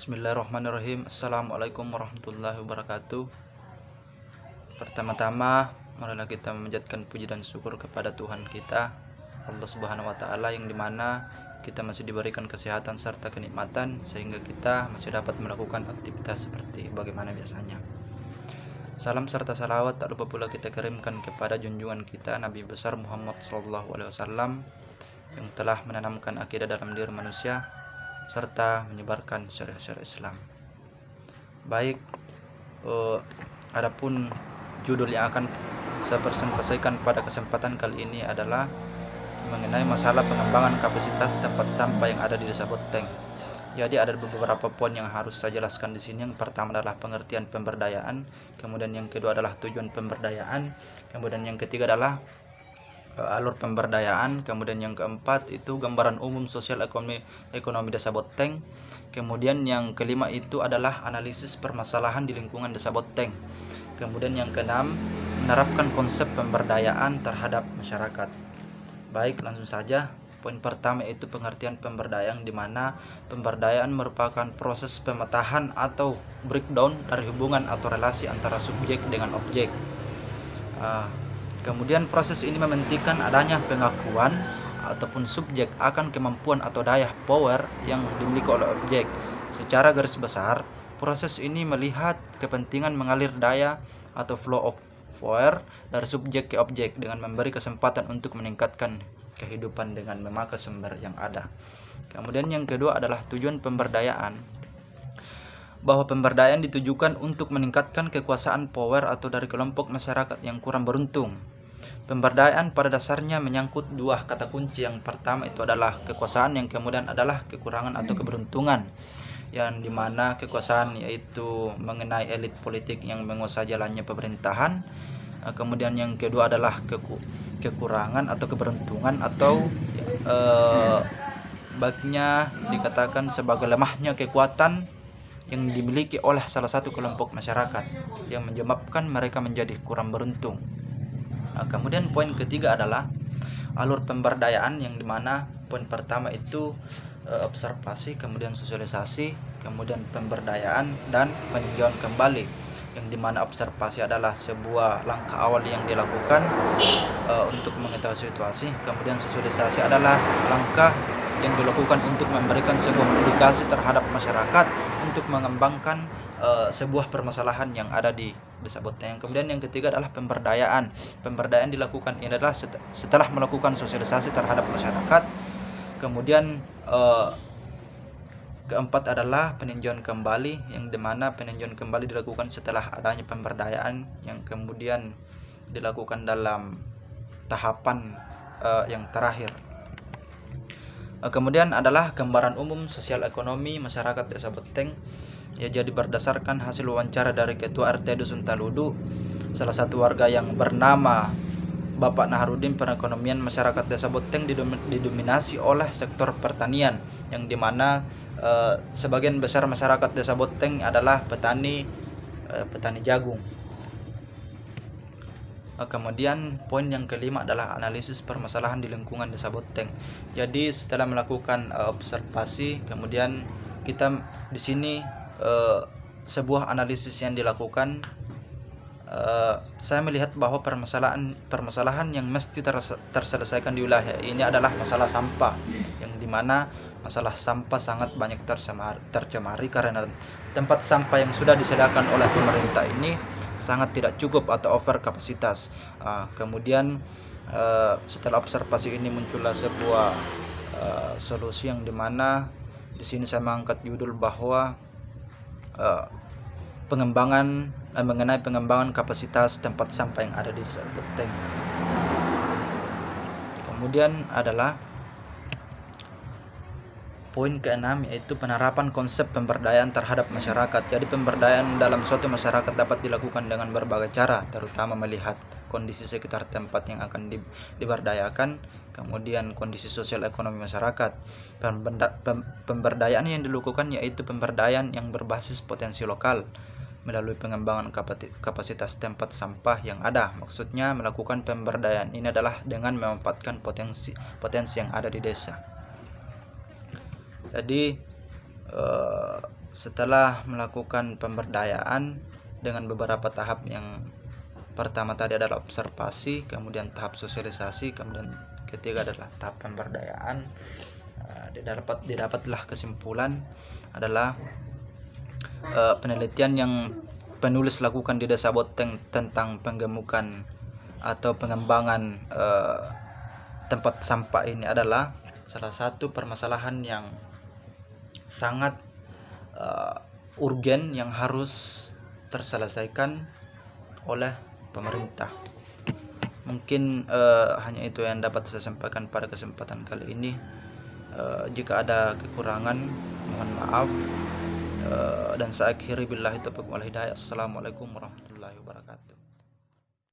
Bismillahirrahmanirrahim. Assalamualaikum warahmatullahi wabarakatuh. Pertama-tama, marilah kita memanjatkan puji dan syukur kepada Tuhan kita, Allah Subhanahu wa Ta'ala, yang dimana kita masih diberikan kesehatan serta kenikmatan sehingga kita masih dapat melakukan aktivitas seperti bagaimana biasanya. Salam serta salawat tak lupa pula kita kirimkan kepada junjungan kita Nabi besar Muhammad SAW yang telah menanamkan akidah dalam diri manusia serta menyebarkan syariat-syariat Islam. Baik, adapun judul yang akan saya presentasikan pada kesempatan kali ini adalah mengenai masalah pengembangan kapasitas tempat sampah yang ada di Desa Boteng. Jadi ada beberapa poin yang harus saya jelaskan di sini. Yang pertama adalah pengertian pemberdayaan, kemudian yang kedua adalah tujuan pemberdayaan, kemudian yang ketiga adalah alur pemberdayaan, kemudian yang keempat itu gambaran umum sosial ekonomi Desa Boteng, kemudian yang kelima itu adalah analisis permasalahan di lingkungan Desa Boteng, kemudian yang keenam menerapkan konsep pemberdayaan terhadap masyarakat. Baik, langsung saja. Poin pertama itu pengertian pemberdayaan, di mana pemberdayaan merupakan proses pemetahan atau breakdown dari hubungan atau relasi antara subjek dengan objek. Kemudian proses ini mementingkan adanya pengakuan ataupun subjek akan kemampuan atau daya power yang dimiliki oleh objek. Secara garis besar, proses ini melihat kepentingan mengalir daya atau flow of power dari subjek ke objek dengan memberi kesempatan untuk meningkatkan kehidupan dengan memakai sumber yang ada. Kemudian yang kedua adalah tujuan pemberdayaan, bahwa pemberdayaan ditujukan untuk meningkatkan kekuasaan power atau dari kelompok masyarakat yang kurang beruntung. Pemberdayaan pada dasarnya menyangkut dua kata kunci. Yang pertama itu adalah kekuasaan, yang kemudian adalah kekurangan atau keberuntungan, yang dimana kekuasaan yaitu mengenai elit politik yang menguasai jalannya pemerintahan. Kemudian yang kedua adalah kekurangan atau keberuntungan atau baiknya dikatakan sebagai lemahnya kekuatan yang dimiliki oleh salah satu kelompok masyarakat yang menyebabkan mereka menjadi kurang beruntung. Kemudian poin ketiga adalah alur pemberdayaan, yang dimana poin pertama itu observasi, kemudian sosialisasi, kemudian pemberdayaan dan peninjauan kembali, yang dimana observasi adalah sebuah langkah awal yang dilakukan untuk mengetahui situasi, kemudian sosialisasi adalah langkah yang dilakukan untuk memberikan sebuah edukasi terhadap masyarakat untuk mengembangkan sebuah permasalahan yang ada di Desa Boteng. Kemudian yang ketiga adalah pemberdayaan. Pemberdayaan dilakukan ini adalah setelah melakukan sosialisasi terhadap masyarakat. Kemudian keempat adalah peninjauan kembali, yang dimana peninjauan kembali dilakukan setelah adanya pemberdayaan yang kemudian dilakukan dalam tahapan yang terakhir. Kemudian adalah gambaran umum sosial ekonomi masyarakat Desa Boteng. Ya, jadi berdasarkan hasil wawancara dari Ketua RT Dusun Taludu, salah satu warga yang bernama Bapak Naharudin, perekonomian masyarakat Desa Boteng didominasi oleh sektor pertanian, yang dimana sebagian besar masyarakat Desa Boteng adalah petani jagung. Kemudian poin yang kelima adalah analisis permasalahan di lingkungan Desa Boteng. Jadi setelah melakukan observasi, kemudian kita di sini sebuah analisis yang dilakukan, saya melihat bahwa permasalahan yang mesti terselesaikan di wilayah ini adalah masalah sampah, yang dimana masalah sampah sangat banyak tercemari karena tempat sampah yang sudah disediakan oleh pemerintah ini sangat tidak cukup atau over kapasitas. Kemudian setelah observasi ini muncullah sebuah solusi, yang dimana di sini saya mengangkat judul bahwa mengenai pengembangan kapasitas tempat sampah yang ada di Desa Boteng. Kemudian adalah poin keenam, yaitu penerapan konsep pemberdayaan terhadap masyarakat. Jadi pemberdayaan dalam suatu masyarakat dapat dilakukan dengan berbagai cara, terutama melihat kondisi sekitar tempat yang akan diberdayakan, kemudian kondisi sosial ekonomi masyarakat. Pemberdayaan yang dilakukan yaitu pemberdayaan yang berbasis potensi lokal melalui pengembangan kapasitas tempat sampah yang ada. Maksudnya melakukan pemberdayaan ini adalah dengan memanfaatkan potensi yang ada di desa. Jadi Setelah melakukan pemberdayaan dengan beberapa tahap, yang pertama tadi adalah observasi, kemudian tahap sosialisasi, kemudian ketiga adalah tahap pemberdayaan, didapatlah kesimpulan adalah penelitian yang penulis lakukan di Desa Boteng tentang penggemukan atau pengembangan tempat sampah ini adalah salah satu permasalahan yang sangat urgen yang harus terselesaikan oleh pemerintah. Mungkin hanya itu yang dapat saya sampaikan pada kesempatan kali ini. Jika ada kekurangan, mohon maaf. Dan saya akhiri billahi taufiq wal hidayah. Assalamualaikum warahmatullahi wabarakatuh.